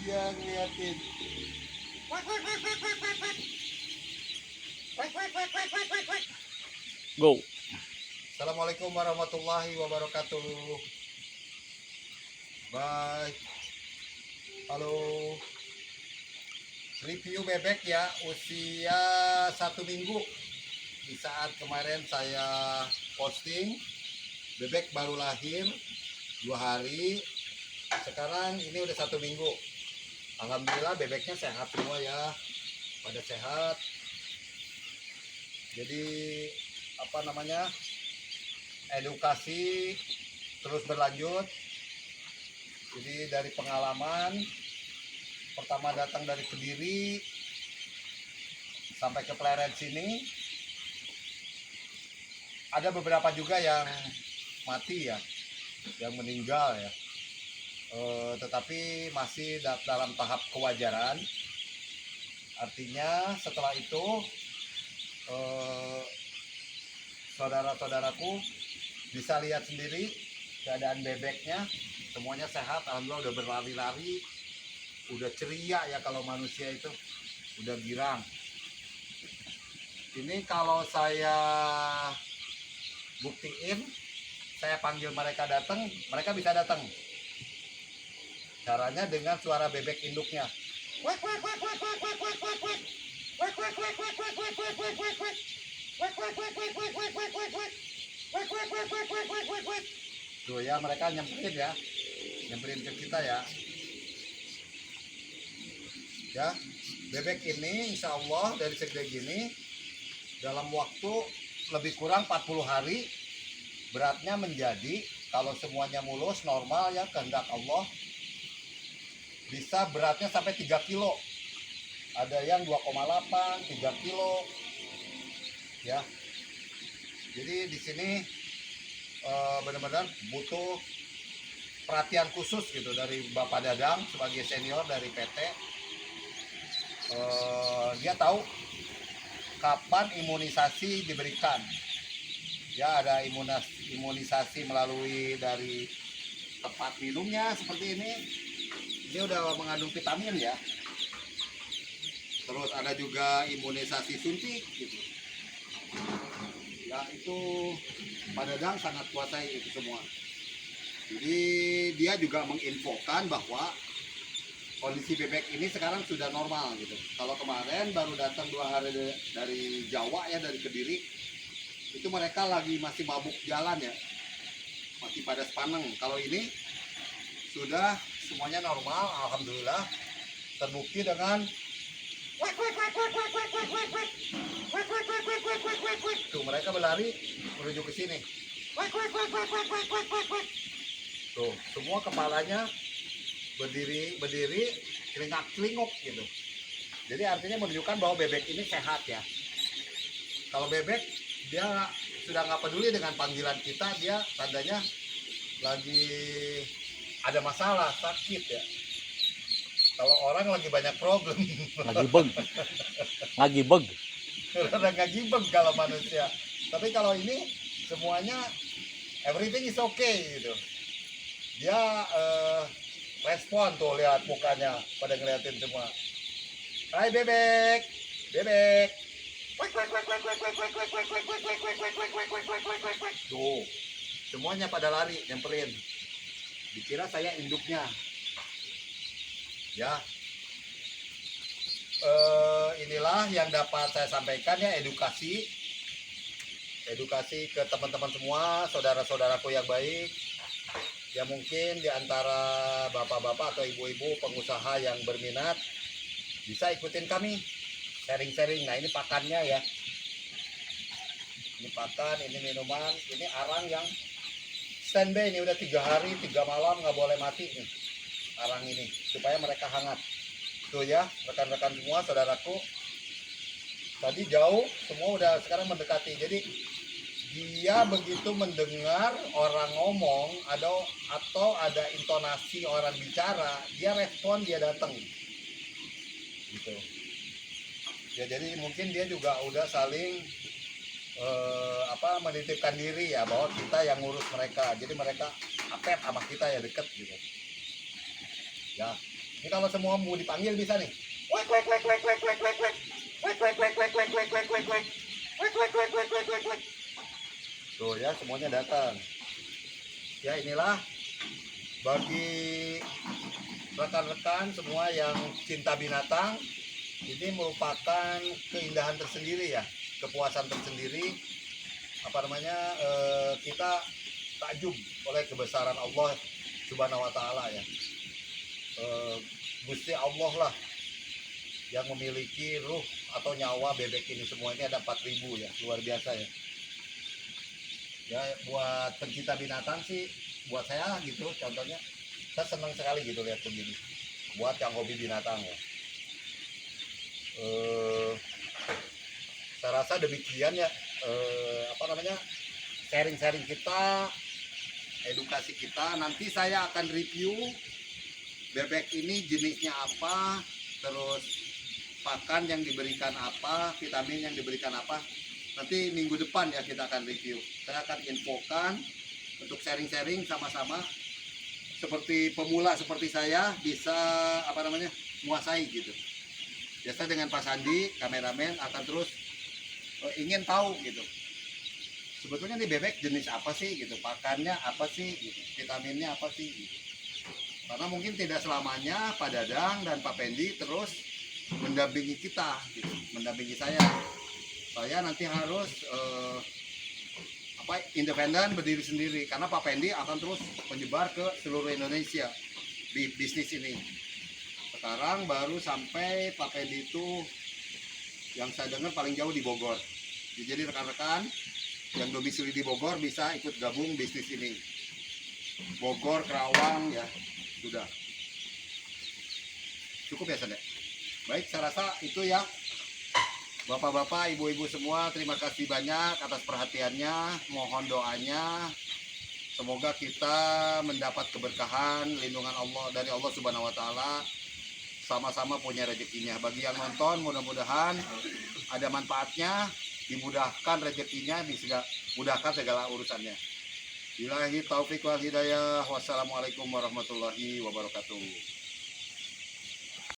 Dia ngeliatin. Go. Assalamualaikum warahmatullahi wabarakatuh. Bye. Halo. Review bebek ya, usia 1 minggu. Di saat kemarin saya posting, bebek baru lahir 2 hari. Sekarang ini udah 1 minggu. Alhamdulillah bebeknya sehat semua ya, pada sehat. Jadi edukasi terus berlanjut. Jadi dari pengalaman, pertama datang dari Kediri sampai ke Pleret sini, ada beberapa juga yang mati ya, yang meninggal ya. Tetapi masih dalam tahap kewajaran. Artinya setelah itu saudara-saudaraku bisa lihat sendiri keadaan bebeknya, semuanya sehat, alhamdulillah udah berlari-lari, udah ceria ya, kalau manusia itu udah girang. Ini kalau saya buktiin, saya panggil mereka datang, mereka bisa datang. Caranya dengan suara bebek induknya. Tuh ya, mereka nyamperin ke kita ya. Ya, bebek ini insya Allah dari segede gini, dalam waktu lebih kurang 40 hari, beratnya menjadi, kalau semuanya mulus, normal ya, kehendak Allah, bisa beratnya sampai 3 kilo. Ada yang 2,8, 3 kilo. Ya. Jadi di sini benar-benar butuh perhatian khusus gitu dari Bapak Dadang sebagai senior dari PT. Dia tahu kapan imunisasi diberikan. Ya, ada imunisasi melalui dari tempat minumnya seperti ini. Dia udah mengandung vitamin ya. Terus ada juga imunisasi suntik gitu. Ya, itu Pak Dadang sangat kuasai itu semua. Jadi dia juga menginfokan bahwa kondisi bebek ini sekarang sudah normal gitu. Kalau kemarin baru datang 2 hari dari Jawa ya, dari Kediri, itu mereka masih mabuk jalan ya, masih pada sepaneng. Kalau ini sudah semuanya normal, alhamdulillah. Terbukti dengan tuh mereka berlari menuju ke sini. Tuh, semua kepalanya berdiri celingak-celinguk gitu. Jadi artinya menunjukkan bahwa bebek ini sehat ya. Kalau bebek dia sudah nggak peduli dengan panggilan kita, dia tandanya lagi ada masalah, sakit ya. Kalau orang lagi banyak problem, Lagi bug. orang nggak gibeng kalau manusia. Tapi kalau ini semuanya everything is okay gitu. Dia respon tuh, lihat mukanya pada ngeliatin semua. Hai bebek, bebek. Tuh, semuanya pada lari nyamperin. Dikira saya induknya. Ya, inilah yang dapat saya sampaikan ya, edukasi ke teman-teman semua, saudara-saudaraku yang baik. Ya mungkin di antara bapak-bapak atau ibu-ibu pengusaha yang berminat bisa ikutin kami sharing-sharing. Nah, ini pakannya ya, ini pakan, ini minuman, ini arang yang standby. Ini udah 3 hari 3 malam nggak boleh mati nih arang ini, supaya mereka hangat. Tuh ya, rekan-rekan semua, saudaraku, tadi jauh, semua udah sekarang mendekati. Jadi dia begitu mendengar orang ngomong atau ada intonasi orang bicara, dia respon, dia datang gitu ya. Jadi mungkin dia juga udah saling menitipkan diri ya, bahwa kita yang ngurus mereka, jadi mereka apet sama kita ya, deket gitu ya. Ini kalau semua mau dipanggil bisa nih. Wek wek wek wek wek wek wek wek. Wek wek wek wek wek wek wek wek wek. Wek wek wek wek wek wek wek. Tuh ya, semuanya datang. Ya inilah bagi rekan-rekan semua yang cinta binatang, ini merupakan keindahan tersendiri ya, kepuasan tersendiri. Apa namanya, kita takjub oleh kebesaran Allah Subhanahu wa Ta'ala ya. Gusti Allah lah yang memiliki ruh atau nyawa bebek ini. Semua ini ada 4.000 ya, luar biasa ya. Ya buat pencinta binatang sih, buat saya gitu contohnya, saya senang sekali gitu lihat begini. Buat yang hobi binatang ya, saya rasa demikian ya. Apa namanya, sharing-sharing kita, edukasi kita. Nanti saya akan review bebek ini jenisnya apa, terus pakan yang diberikan apa, vitamin yang diberikan apa. Nanti minggu depan ya kita akan review. Saya akan infokan untuk sharing-sharing sama-sama. Seperti pemula seperti saya bisa apa namanya, menguasai gitu. Biasa dengan Pak Sandi, kameramen akan terus ingin tahu gitu. Sebetulnya nih bebek jenis apa sih gitu, pakannya apa sih gitu, vitaminnya apa sih gitu. Karena mungkin tidak selamanya Pak Dadang dan Pak Pendi terus mendampingi kita gitu, mendampingi saya. Saya nanti harus independen, berdiri sendiri, karena Pak Pendi akan terus menyebar ke seluruh Indonesia di bisnis ini. Sekarang baru sampai Pak Pendi itu yang saya dengar paling jauh di Bogor. Jadi rekan-rekan yang domisili di Bogor bisa ikut gabung bisnis ini. Bogor, Kerawang ya sudah. Cukup ya Sade? Baik, saya rasa itu ya. Bapak-bapak, ibu-ibu semua, terima kasih banyak atas perhatiannya. Mohon doanya, semoga kita mendapat keberkahan, lindungan Allah dari Allah Subhanahu wa Ta'ala, sama-sama punya rezekinya. Bagi yang nonton, mudah-mudahan ada manfaatnya, dimudahkan rezekinya, dimudahkan segala urusannya. Billahi taufiq wal hidayah. Wassalamualaikum warahmatullahi wabarakatuh.